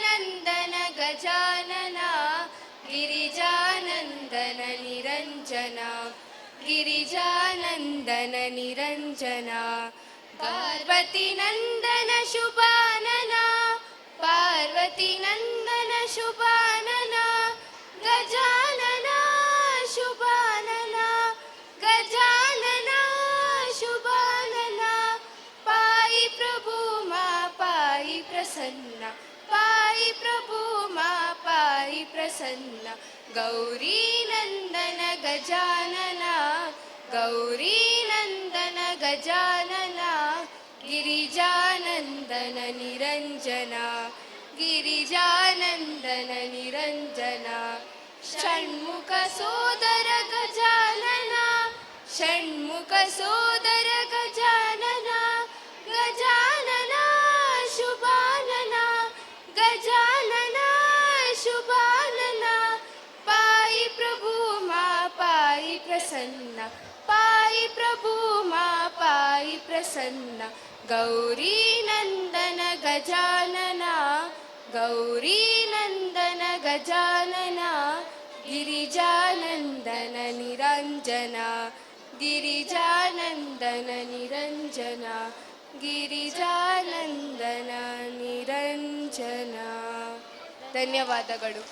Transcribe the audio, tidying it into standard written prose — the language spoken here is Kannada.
ನಂದನ ಗಜಾನನ ಗಿರಿಜಾನಂದನ ನಿರಂಜನ ಗಿರಿಜಾನಂದನ ನಿರಂಜನ ಪಾರ್ವತಿ ನಂದನ ಶುಭಾನನ ಪಾರ್ವತಿ ನಂದನ ಶುಭಾನನ ಗಜಾನನ ಶುಭಾನನ ಗಜಾನನ ಶುಭಾನನ ಪಾಯಿ ಪ್ರಭು ಮಾ ಪಾಯಿ ಪ್ರಸನ್ನ ಪಾಯಿ ಪ್ರಭು ಮಾ ಪಾಯಿ ಪ್ರಸನ್ನ ಗೌರಿ ನಂದನ ಗಜಾನನ ಗೌರಿ ನಂದನ ಗಜಾನನ ಗಿರಿಜಾನಂದನ ನಿರಂಜನ ಗಿರಿಜಾನಂದನ ನಿರಂಜನ ಷಣ್ಮುಖ ಸೋದರ ಗಜಾನನ ಷಣ್ಮುಖ ಸೋದರ ಗಜಾನನ ಗಜಾನನ ಶುಭಾನನ ಗಜಾನನ ಶುಭಾನನ ಪಾಯಿ ಪ್ರಭು ಮಾ ಪಾಯಿ ಪ್ರಸನ್ನ ಪಾಯಿ ಪ್ರಭು ಮಾ ಪಾಯಿ ಪ್ರಸನ್ನ ಗೌರಿ ನಂದನ ಗಜಾನನ ಗೌರಿ ನಂದನ ಗಜಾನನ ಗಿರಿಜಾನಂದನ ನಿರಂಜನ ಗಿರಿಜಾನಂದನ ನಿರಂಜನ ಗಿರಿಜಾನಂದನ ನಿರಂಜನ. ಧನ್ಯವಾದಗಳು.